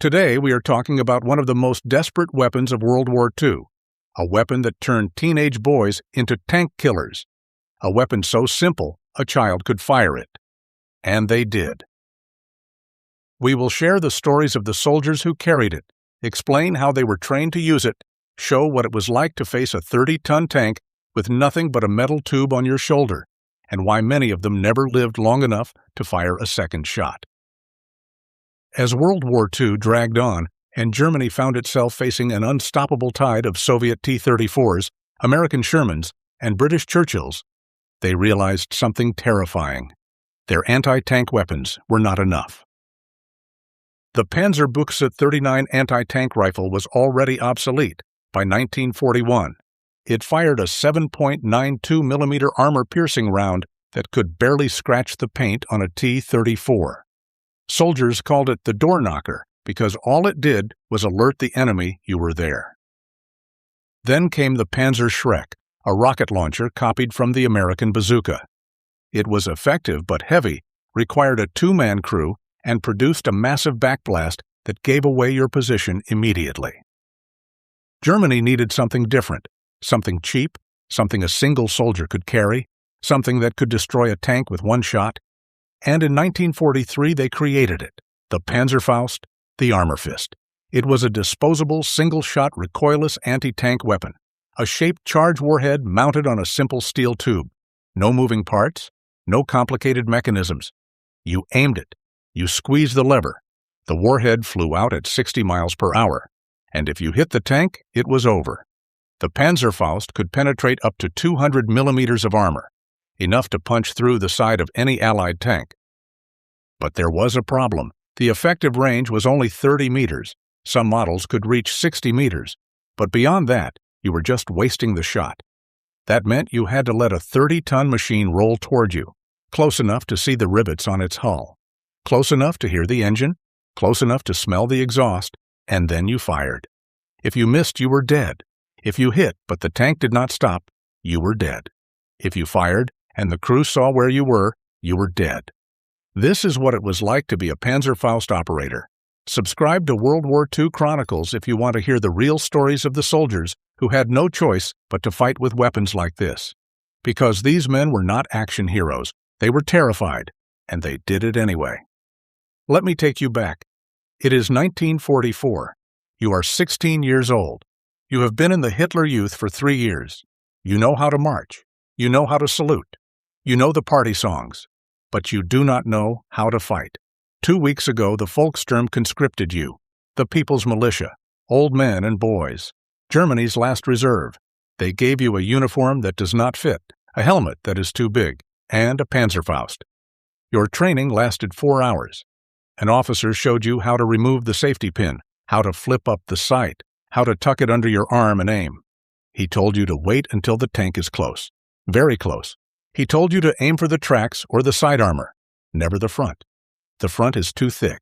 Today we are talking about one of the most desperate weapons of World War II, a weapon that turned teenage boys into tank killers, a weapon so simple a child could fire it. And they did. We will share the stories of the soldiers who carried it, explain how they were trained to use it, show what it was like to face a 30-ton tank with nothing but a metal tube on your shoulder, and why many of them never lived long enough to fire a second shot. As World War II dragged on, and Germany found itself facing an unstoppable tide of Soviet T-34s, American Shermans, and British Churchills, they realized something terrifying. Their anti-tank weapons were not enough. The Panzerfaust 39 anti-tank rifle was already obsolete by 1941. It fired a 7.92 mm armor-piercing round that could barely scratch the paint on a T-34. Soldiers called it the door knocker because all it did was alert the enemy you were there. Then came the Panzerschreck, a rocket launcher copied from the American bazooka. It was effective but heavy, required a two-man crew, and produced a massive backblast that gave away your position immediately. Germany needed something different, something cheap, something a single soldier could carry, something that could destroy a tank with one shot. And in 1943 they created it, the Panzerfaust, the Armor Fist. It was a disposable, single-shot, recoilless anti-tank weapon, a shaped charge warhead mounted on a simple steel tube. No moving parts, no complicated mechanisms. You aimed it, you squeezed the lever. The warhead flew out at 60 miles per hour, and if you hit the tank, it was over. The Panzerfaust could penetrate up to 200 millimeters of armor, enough to punch through the side of any Allied tank. But there was a problem. The effective range was only 30 meters. Some models could reach 60 meters, but beyond that, you were just wasting the shot. That meant you had to let a 30-ton machine roll toward you, close enough to see the rivets on its hull, close enough to hear the engine, close enough to smell the exhaust, and then you fired. If you missed, you were dead. If you hit but the tank did not stop, you were dead. If you fired and the crew saw where you were dead. This is what it was like to be a Panzerfaust operator. Subscribe to World War II Chronicles if you want to hear the real stories of the soldiers who had no choice but to fight with weapons like this. Because these men were not action heroes. They were terrified, and they did it anyway. Let me take you back. It is 1944. You are 16 years old. You have been in the Hitler Youth for 3 years. You know how to march. You know how to salute. You know the party songs. But you do not know how to fight. 2 weeks ago, the Volkssturm conscripted you, the People's Militia, old men and boys, Germany's last reserve. They gave you a uniform that does not fit, a helmet that is too big, and a Panzerfaust. Your training lasted 4 hours. An officer showed you how to remove the safety pin, how to flip up the sight, how to tuck it under your arm and aim. He told you to wait until the tank is close, very close. He told you to aim for the tracks or the side armor, never the front. The front is too thick.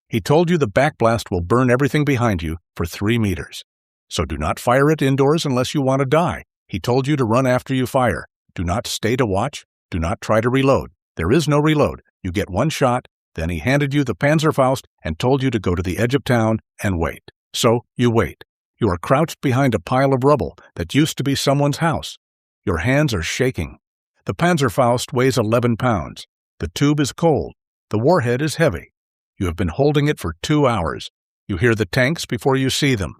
He told you the backblast will burn everything behind you for 3 meters. So do not fire it indoors unless you want to die. He told you to run after you fire. Do not stay to watch. Do not try to reload. There is no reload. You get one shot. Then he handed you the Panzerfaust and told you to go to the edge of town and wait. So you wait. You are crouched behind a pile of rubble that used to be someone's house. Your hands are shaking. The Panzerfaust weighs 11 pounds. The tube is cold. The warhead is heavy. You have been holding it for 2 hours. You hear the tanks before you see them.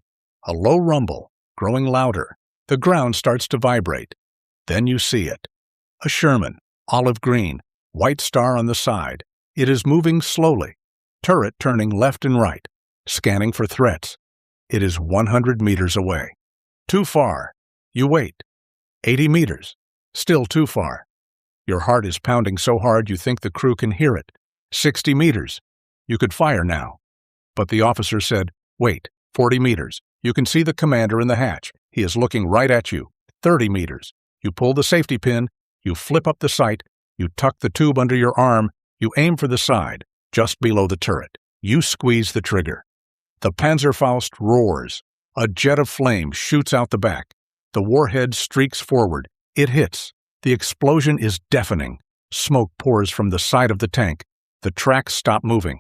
A low rumble, growing louder. The ground starts to vibrate. Then you see it. A Sherman, olive green, white star on the side. It is moving slowly, turret turning left and right, scanning for threats. It is 100 meters away. Too far. You wait. 80 meters. Still too far. Your heart is pounding so hard you think the crew can hear it. 60 meters. You could fire now. But the officer said, wait, 40 meters. You can see the commander in the hatch. He is looking right at you. 30 meters. You pull the safety pin. You flip up the sight. You tuck the tube under your arm. You aim for the side, just below the turret. You squeeze the trigger. The Panzerfaust roars. A jet of flame shoots out the back. The warhead streaks forward. It hits. The explosion is deafening. Smoke pours from the side of the tank. The tracks stop moving.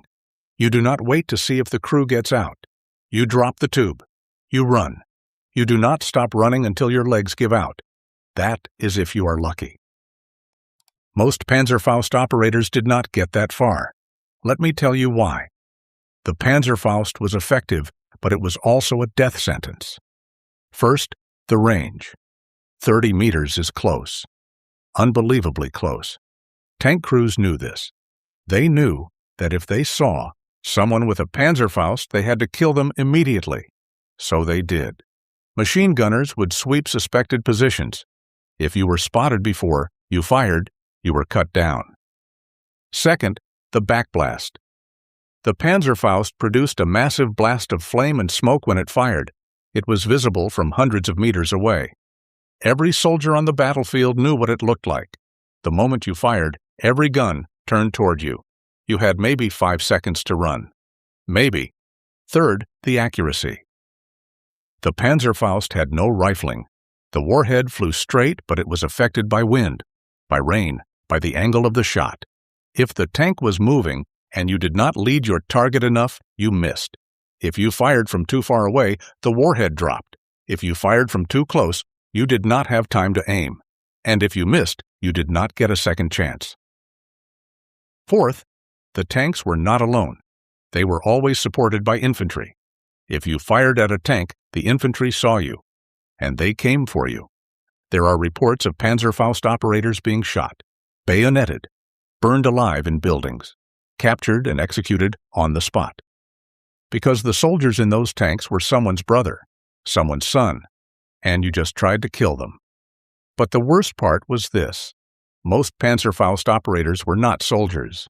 You do not wait to see if the crew gets out. You drop the tube. You run. You do not stop running until your legs give out. That is if you are lucky. Most Panzerfaust operators did not get that far. Let me tell you why. The Panzerfaust was effective, but it was also a death sentence. First, the range. 30 meters is close. Unbelievably close. Tank crews knew this. They knew that if they saw someone with a Panzerfaust, they had to kill them immediately. So they did. Machine gunners would sweep suspected positions. If you were spotted before you fired, you were cut down. Second, the backblast. The Panzerfaust produced a massive blast of flame and smoke when it fired. It was visible from hundreds of meters away. Every soldier on the battlefield knew what it looked like. The moment you fired, every gun turned toward you. You had maybe 5 seconds to run. Maybe. Third, the accuracy. The Panzerfaust had no rifling. The warhead flew straight, but it was affected by wind, by rain, by the angle of the shot. If the tank was moving and you did not lead your target enough, you missed. If you fired from too far away, the warhead dropped. If you fired from too close, you did not have time to aim. And if you missed, you did not get a second chance. Fourth, the tanks were not alone. They were always supported by infantry. If you fired at a tank, the infantry saw you, and they came for you. There are reports of Panzerfaust operators being shot, bayoneted, burned alive in buildings, captured and executed on the spot. Because the soldiers in those tanks were someone's brother, someone's son, and you just tried to kill them. But the worst part was this. Most Panzerfaust operators were not soldiers.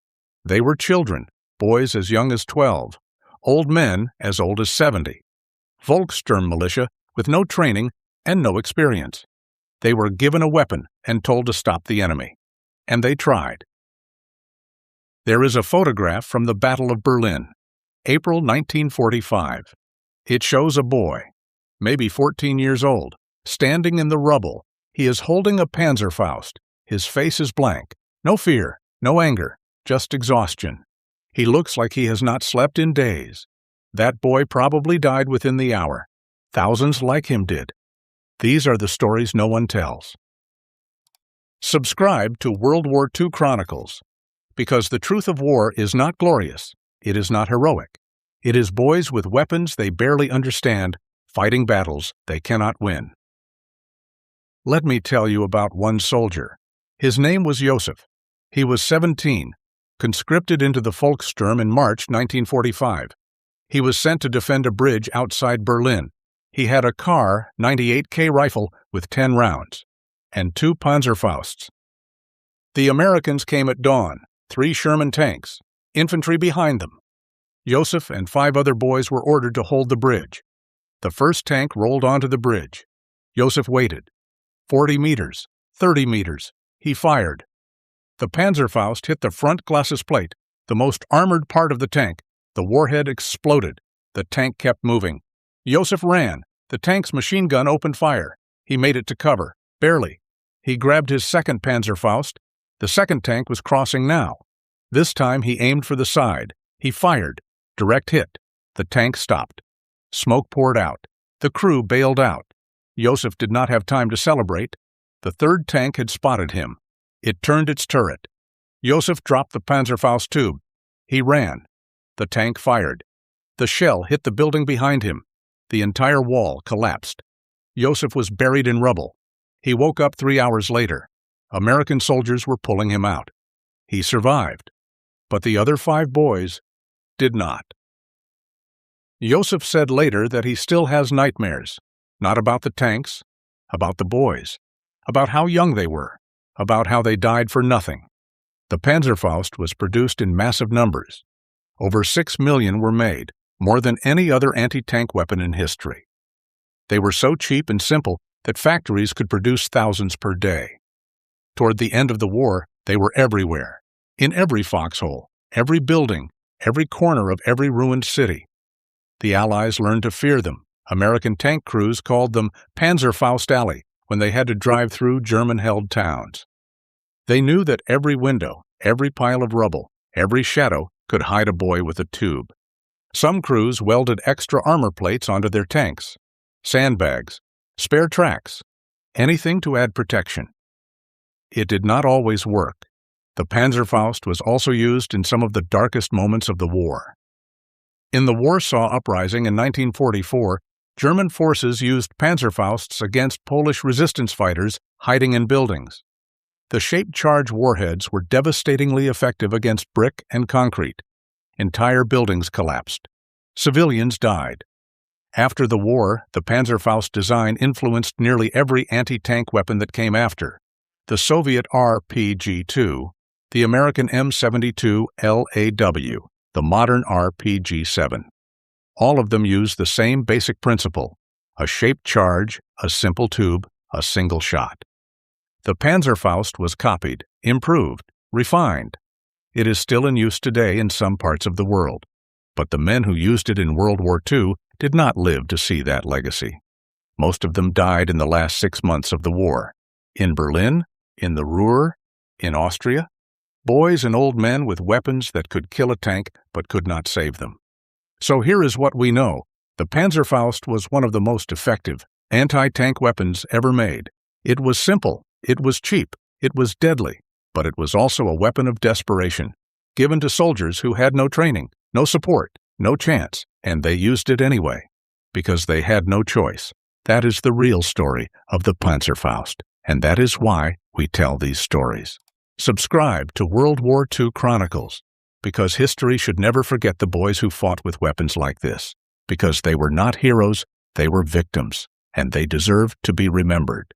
They were children, boys as young as 12, old men as old as 70. Volkssturm militia with no training and no experience. They were given a weapon and told to stop the enemy. And they tried. There is a photograph from the Battle of Berlin, April 1945. It shows a boy, maybe 14 years old, standing in the rubble. He is holding a Panzerfaust. His face is blank. No fear, no anger, just exhaustion. He looks like he has not slept in days. That boy probably died within the hour. Thousands like him did. These are the stories no one tells. Subscribe to World War II Chronicles, because the truth of war is not glorious. It is not heroic. It is boys with weapons they barely understand, fighting battles they cannot win. Let me tell you about one soldier. His name was Josef. He was 17, conscripted into the Volkssturm in March 1945. He was sent to defend a bridge outside Berlin. He had a Kar 98K rifle with 10 rounds and 2 Panzerfausts. The Americans came at dawn, 3 Sherman tanks, infantry behind them. Josef and 5 other boys were ordered to hold the bridge. The first tank rolled onto the bridge. Josef waited. 40 meters, 30 meters. He fired. The Panzerfaust hit the front glacis plate, the most armored part of the tank. The warhead exploded. The tank kept moving. Josef ran. The tank's machine gun opened fire. He made it to cover, barely. He grabbed his second Panzerfaust. The second tank was crossing now. This time he aimed for the side. He fired. Direct hit. The tank stopped. Smoke poured out. The crew bailed out. Josef did not have time to celebrate. The third tank had spotted him. It turned its turret. Josef dropped the Panzerfaust tube. He ran. The tank fired. The shell hit the building behind him. The entire wall collapsed. Josef was buried in rubble. He woke up 3 hours later. American soldiers were pulling him out. He survived. But the other 5 boys did not. Josef said later that he still has nightmares. Not about the tanks, about the boys, about how young they were, about how they died for nothing. The Panzerfaust was produced in massive numbers. Over 6 million were made, more than any other anti-tank weapon in history. They were so cheap and simple that factories could produce thousands per day. Toward the end of the war, they were everywhere, in every foxhole, every building, every corner of every ruined city. The Allies learned to fear them. American tank crews called them Panzerfaust Alley when they had to drive through German-held towns. They knew that every window, every pile of rubble, every shadow could hide a boy with a tube. Some crews welded extra armor plates onto their tanks, sandbags, spare tracks, anything to add protection. It did not always work. The Panzerfaust was also used in some of the darkest moments of the war. In the Warsaw Uprising in 1944, German forces used Panzerfausts against Polish resistance fighters hiding in buildings. The shaped charge warheads were devastatingly effective against brick and concrete. Entire buildings collapsed. Civilians died. After the war, the Panzerfaust design influenced nearly every anti-tank weapon that came after: the Soviet RPG-2, the American M72 LAW, the modern RPG-7. All of them use the same basic principle: a shaped charge, a simple tube, a single shot. The Panzerfaust was copied, improved, refined. It is still in use today in some parts of the world, but the men who used it in World War II did not live to see that legacy. Most of them died in the last 6 months of the war. In Berlin, in the Ruhr, in Austria, boys and old men with weapons that could kill a tank but could not save them. So here is what we know. The Panzerfaust was one of the most effective anti-tank weapons ever made. It was simple, it was cheap, it was deadly, but it was also a weapon of desperation, given to soldiers who had no training, no support, no chance, and they used it anyway, because they had no choice. That is the real story of the Panzerfaust, and that is why we tell these stories. Subscribe to World War II Chronicles, because history should never forget the boys who fought with weapons like this, because they were not heroes, they were victims, and they deserve to be remembered.